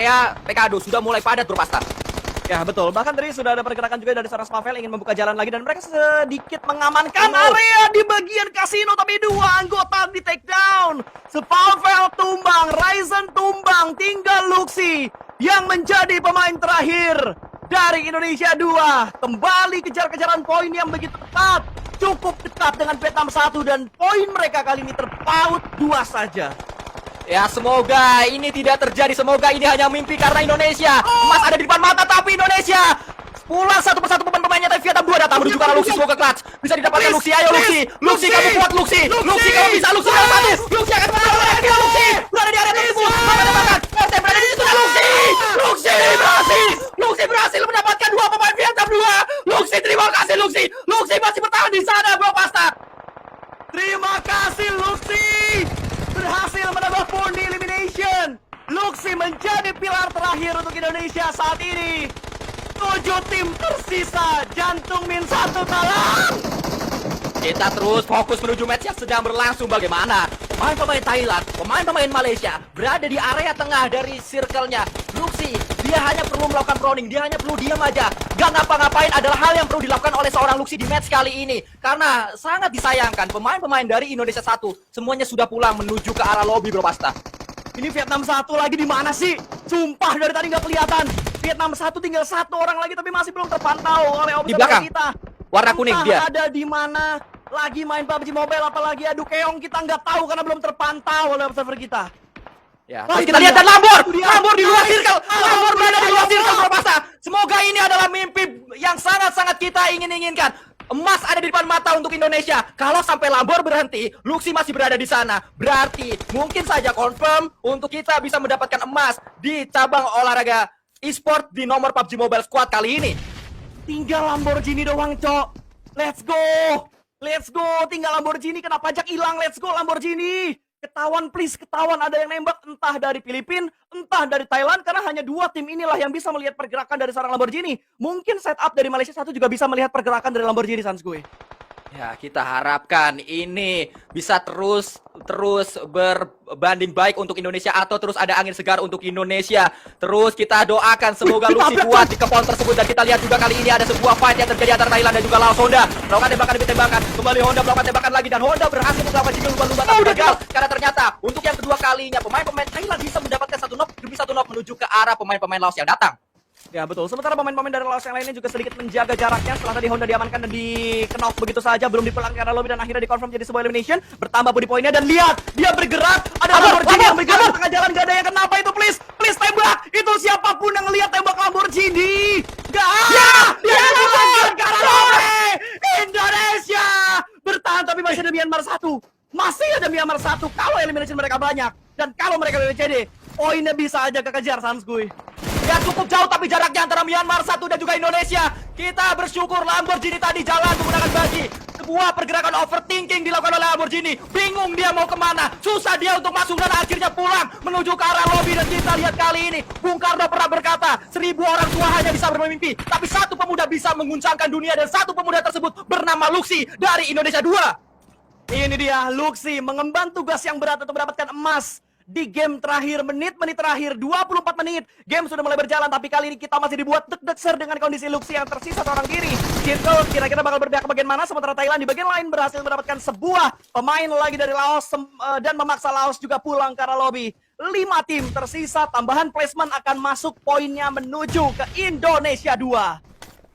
area Pekado sudah mulai padat bro Pasta. Ya betul, bahkan tadi sudah ada pergerakan juga dari seorang Spavel ingin membuka jalan lagi dan mereka sedikit mengamankan area di bagian kasino, tapi dua anggota di take down. Spavel tumbang, Ryzen tumbang, tinggal Luxi yang menjadi pemain terakhir dari Indonesia 2. Kembali kejar-kejaran poin yang begitu ketat, cukup dekat dengan Vietnam 1 dan poin mereka kali ini terpaut 2 saja. Ya semoga ini tidak terjadi, semoga ini hanya mimpi karena Indonesia emas ada di depan mata, tapi Indonesia pulang satu persatu pemain-pemainnya, tapi Vietnam 2 datang menuju ke arah Luxi, semoga clutch bisa didapatkan Luxi. Ayo Luxi kamu kuat Luxi kamu bisa, Luxi kamu bagus, Luxi akan berada Luxi berada di area tersebut, mendapatkan RT berada di situ, Luxi berhasil mendapatkan 2 pemain Vietnam 2. Luxi terima kasih Luxi masih bertahan di sana bro Pasta. Terima kasih Luxi, berhasil menambah poin di elimination. Luxi menjadi pilar terakhir untuk Indonesia saat ini. 7 tim tersisa, jantung min 1 talang. Kita terus fokus menuju match yang sedang berlangsung. Bagaimana pemain-pemain Thailand, pemain-pemain Malaysia berada di area tengah dari circle-nya Luxi. Dia hanya perlu melakukan proning, dia hanya perlu diam aja, gak ngapa-ngapain adalah hal yang perlu dilakukan oleh seorang Luxi di match kali ini. Karena sangat disayangkan pemain-pemain dari Indonesia 1 semuanya sudah pulang menuju ke arah lobby bro Pasta. Ini Vietnam 1 lagi di mana sih? Sumpah dari tadi nggak kelihatan. Vietnam 1 tinggal 1 orang lagi tapi masih belum terpantau oleh Di belakang kita. warna kuning dia ada di mana, lagi main PUBG Mobile apalagi adu keong, kita nggak tahu karena belum terpantau oleh observer kita. ya. Terus kita lihat dan Lambor di luar circle, Lambor berada di luar circle bro Pasta. Semoga ini adalah mimpi yang sangat-sangat kita inginkan. Emas ada di depan mata untuk Indonesia. Kalau sampai Lambor berhenti, Luxi masih berada di sana. Berarti mungkin saja confirm untuk kita bisa mendapatkan emas di cabang olahraga e-sport di nomor PUBG Mobile Squad kali ini. Tinggal Lamborghini doang, Cok. Let's go. Tinggal Lamborghini, kena pajak hilang. Let's go Lamborghini. Ketahuan please, ketahuan ada yang nembak entah dari Filipina, entah dari Thailand, karena hanya 2 tim inilah yang bisa melihat pergerakan dari seorang Lamborghini. Mungkin setup dari Malaysia 1 juga bisa melihat pergerakan dari Lamborghini, Sans gue. Ya, kita harapkan ini bisa terus berbanding baik untuk Indonesia atau terus ada angin segar untuk Indonesia. Terus kita doakan semoga Luxi kuat di kepon tersebut, dan kita lihat juga kali ini ada sebuah fight yang terjadi antara Thailand dan juga Laos. Honda melakukan tembakan demi tembakan, kembali Honda melakukan tembakan lagi dan Honda berhasil melakukan jika lumba-lumba tapi gagal karena ternyata untuk yang kedua kalinya pemain-pemain Thailand bisa mendapatkan 1 knock demi 1 knock menuju ke arah pemain-pemain Laos yang datang. Ya betul, sementara pemain-pemain dari Laos yang lainnya juga sedikit menjaga jaraknya setelah tadi Honda diamankan dan di-knock begitu saja, belum dipulangkan ke arah lobby dan akhirnya dikonfirm jadi sebuah elimination. Bertambah body poinnya dan lihat, dia bergerak, ada Lamborghini yang bergerak di tengah jalan, gak ada yang kenapa itu, please tembak, itu siapapun yang lihat tembak Lamborghini. Gak ada, dia dilanjutkan ke arah lobby. Indonesia bertahan tapi masih ada Myanmar 1. Masih ada Myanmar 1 kalau elimination mereka banyak. Dan kalau mereka WCD, poinnya bisa aja kekejar Sanskuy. Ya cukup jauh tapi jaraknya antara Myanmar 1 dan juga Indonesia. Kita bersyukur Lamborghini tadi jalan menggunakan bagi. Sebuah pergerakan overthinking dilakukan oleh Lamborghini. Bingung dia mau kemana, susah dia untuk masuk dan akhirnya pulang menuju ke arah lobby. Dan kita lihat kali ini Bung Karno pernah berkata 1000 orang tua hanya bisa bermimpi, tapi 1 pemuda bisa mengguncangkan dunia, dan 1 pemuda tersebut bernama Luxi dari Indonesia 2. Ini dia Luxi mengemban tugas yang berat untuk mendapatkan emas di game terakhir, menit-menit terakhir, 24 menit. Game sudah mulai berjalan, tapi kali ini kita masih dibuat deg-deg dengan kondisi Luxi yang tersisa seorang diri. Circle kira-kira bakal berpihak ke bagian mana, sementara Thailand di bagian lain berhasil mendapatkan sebuah pemain lagi dari Laos dan memaksa Laos juga pulang ke arah lobby. 5 tim tersisa, tambahan placement akan masuk poinnya menuju ke Indonesia 2.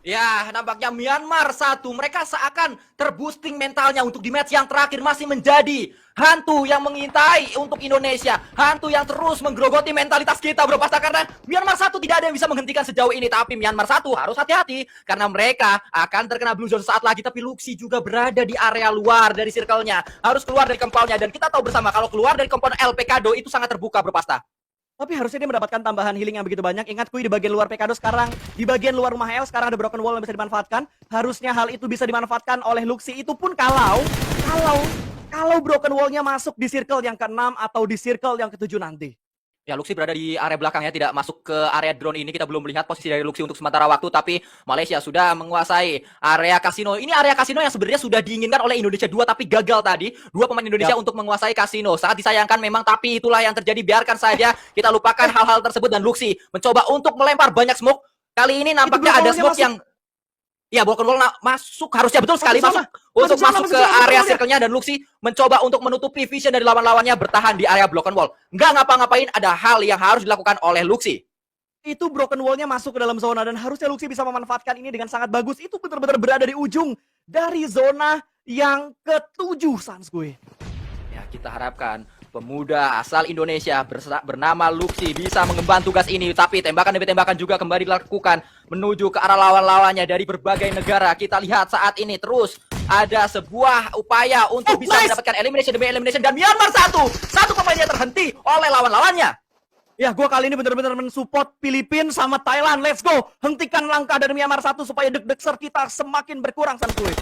Ya, nampaknya Myanmar 1, mereka seakan terboosting mentalnya untuk di match yang terakhir masih menjadi hantu yang mengintai untuk Indonesia. Hantu yang terus menggerogoti mentalitas kita bro Pasta, karena Myanmar 1 tidak ada yang bisa menghentikan sejauh ini. Tapi Myanmar 1 harus hati-hati karena mereka akan terkena blue zone saat lagi. Tapi Luxi juga berada di area luar dari circle-nya, harus keluar dari compound-nya. Dan kita tahu bersama kalau keluar dari compound El Pecado itu sangat terbuka bro Pasta. Tapi harusnya dia mendapatkan tambahan healing yang begitu banyak. Ingat Kui, di bagian luar Pecado sekarang, di bagian luar rumah El sekarang ada broken wall yang bisa dimanfaatkan. Harusnya hal itu bisa dimanfaatkan oleh Luxi. Itu pun kalau broken wall-nya masuk di circle yang ke-6 atau di circle yang ke-7 nanti. Ya, Luxi berada di area belakang ya, tidak masuk ke area drone ini. Kita belum melihat posisi dari Luxi untuk sementara waktu, tapi Malaysia sudah menguasai area kasino. Ini area kasino yang sebenarnya sudah diinginkan oleh Indonesia 2, tapi gagal tadi. Dua pemain Indonesia untuk menguasai kasino. Sangat disayangkan memang, tapi itulah yang terjadi. Biarkan saja, kita lupakan hal-hal tersebut. Dan Luxi mencoba untuk melempar banyak smoke. Kali ini nampaknya ada smoke yang... Ya, Broken Wall masuk, harusnya betul sekali masuk untuk masuk ke area circle-nya, dan Luxi mencoba untuk menutupi vision dari lawan-lawannya, bertahan di area Broken Wall. Nggak ngapa-ngapain, ada hal yang harus dilakukan oleh Luxi. Itu Broken Wall-nya masuk ke dalam zona, dan harusnya Luxi bisa memanfaatkan ini dengan sangat bagus. Itu benar-benar berada di ujung dari zona yang ke-7, Sans gue. Ya, kita harapkan pemuda asal Indonesia bernama Luxi bisa mengemban tugas ini, tapi tembakan demi tembakan juga kembali dilakukan menuju ke arah lawan-lawannya dari berbagai negara. Kita lihat saat ini terus ada sebuah upaya untuk bisa mendapatkan elimination demi elimination, dan Myanmar satu pemainnya terhenti oleh lawan-lawannya. Ya, gue kali ini benar-benar mensupport Filipina sama Thailand. Let's go. Hentikan langkah dari Myanmar 1 supaya deg-degser kita semakin berkurang, Sans gue.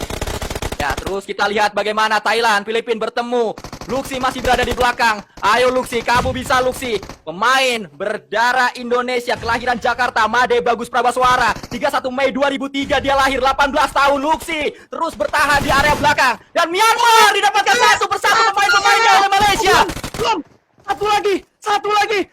Ya, terus kita lihat bagaimana Thailand, Filipina bertemu. Luxi masih berada di belakang. Ayo Luxi, kamu bisa Luxi. Pemain berdarah Indonesia, kelahiran Jakarta, Made Bagus Prabaswara. 31 Mei 2003 dia lahir, 18 tahun. Luxi terus bertahan di area belakang. Dan Myanmar didapatkan satu persatu pemain-pemainnya oleh Malaysia. Belum. Satu lagi.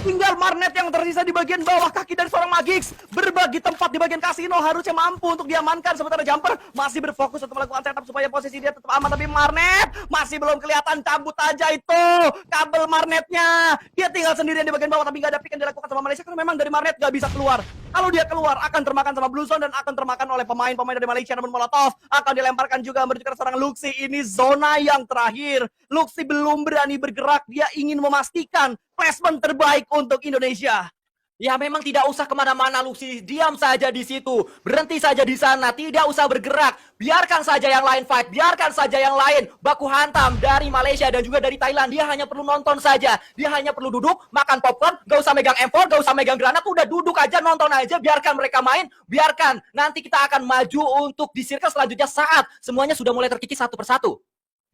Tinggal Marnet yang tersisa di bagian bawah kaki dari seorang Magix. Berbagi tempat di bagian kasino, harusnya mampu untuk diamankan. Sementara Jumper masih berfokus untuk melakukan setup supaya posisi dia tetap aman. Tapi Marnet masih belum kelihatan. Cabut aja itu kabel Marnetnya. Dia tinggal sendirian di bagian bawah, tapi nggak ada pick yang dilakukan sama Malaysia karena memang dari Marnet nggak bisa keluar. Kalau dia keluar akan termakan sama Blue Zone dan akan termakan oleh pemain-pemain dari Malaysia. Namun Molotov akan dilemparkan juga menuju ke seorang Luxi. Ini zona yang terakhir. Luxi belum berani bergerak. Dia ingin memastikan placement terbaik untuk Indonesia. Ya, memang tidak usah kemana-mana Luxi, diam saja di situ, berhenti saja di sana, tidak usah bergerak, biarkan saja yang lain fight, biarkan saja yang lain baku hantam dari Malaysia dan juga dari Thailand. Dia hanya perlu nonton saja, dia hanya perlu duduk, makan popcorn, gak usah megang M4, gak usah megang granat, udah duduk aja, nonton aja, biarkan mereka main, biarkan nanti kita akan maju untuk di circle selanjutnya saat semuanya sudah mulai terkikis satu persatu.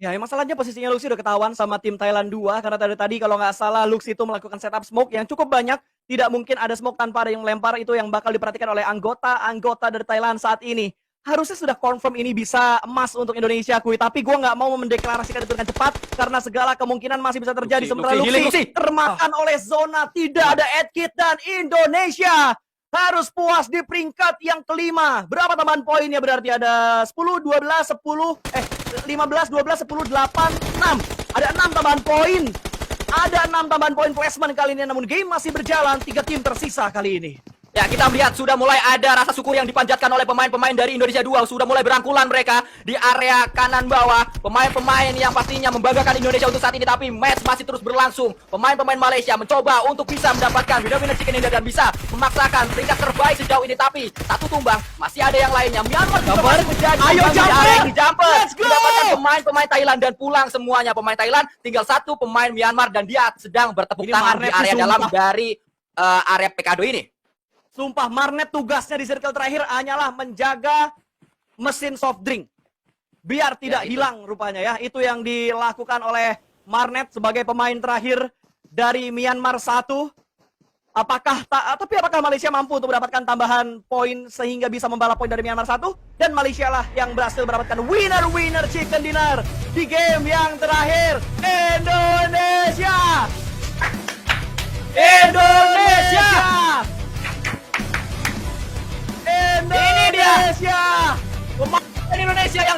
Ya, masalahnya posisinya Luxi udah ketahuan sama tim Thailand 2 karena tadi kalau nggak salah Luxi itu melakukan setup smoke yang cukup banyak. Tidak mungkin ada smoke tanpa ada yang melempar, itu yang bakal diperhatikan oleh anggota dari Thailand saat ini. Harusnya sudah confirm ini bisa emas untuk Indonesia, Kui. Tapi gue nggak mau mendeklarasikan itu dengan cepat karena segala kemungkinan masih bisa terjadi. Sementara Luxi termakan oleh zona, tidak ada edkit, dan Indonesia harus puas di peringkat yang kelima. Berapa tambahan poinnya berarti? Ada 10, 12, 10, 15, 12, 10, 8, 6. Ada 6 tambahan poin. Ada 6 tambahan poin placement kali ini. Namun game masih berjalan. 3 tim tersisa kali ini. Ya, kita melihat sudah mulai ada rasa syukur yang dipanjatkan oleh pemain-pemain dari Indonesia 2. Sudah mulai berangkulan mereka di area kanan bawah. Pemain-pemain yang pastinya membanggakan Indonesia untuk saat ini. Tapi match masih terus berlangsung. Pemain-pemain Malaysia mencoba untuk bisa mendapatkan winner chicken dinner dan bisa memaksakan peringkat terbaik sejauh ini. Tapi satu tumbang, masih ada yang lainnya. Myanmar juga masih menjadi Jumper. Mendapatkan pemain-pemain Thailand dan pulang semuanya pemain Thailand. Tinggal satu pemain Myanmar dan dia sedang bertepuk tangan di area dalam dari area PKD ini. Sumpah, Marnet tugasnya di circle terakhir hanyalah menjaga mesin soft drink. Biar tidak hilang rupanya ya. Itu yang dilakukan oleh Marnet sebagai pemain terakhir dari Myanmar 1. Tapi apakah Malaysia mampu untuk mendapatkan tambahan poin sehingga bisa membalas poin dari Myanmar 1? Dan Malaysia lah yang berhasil mendapatkan winner chicken dinner di game yang terakhir. Indonesia! Ini dia pemain Indonesia yang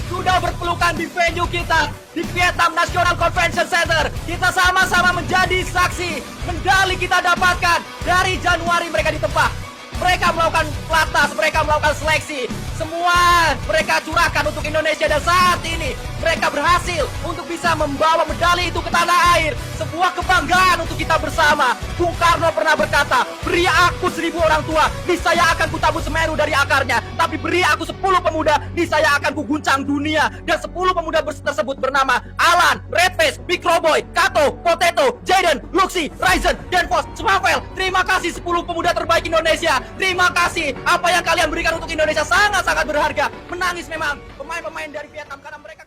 sudah berpelukan di venue kita di Vietnam National Convention Center. Kita sama-sama menjadi saksi medali kita dapatkan dari Januari mereka ditempa. Mereka melakukan pelatnas, mereka melakukan seleksi. Semua mereka curahkan untuk Indonesia dan saat ini mereka berhasil untuk bisa membawa medali itu ke tanah air. Sebuah kebanggaan untuk kita bersama. Bung Karno pernah berkata, beri aku 1000 orang tua, niscaya akan kutabur Semeru dari akarnya. Tapi beri aku 10 pemuda, niscaya akan kuguncang dunia. Dan 10 pemuda tersebut bernama Alan, Redface, Microboy, Kato, Potato, Jaden, Luxi, Ryzen, Denfos, Smavel. Terima kasih 10 pemuda terbaik Indonesia. Terima kasih. Apa yang kalian berikan untuk Indonesia sangat-sangat berharga. Menangis memang pemain-pemain dari Vietnam karena mereka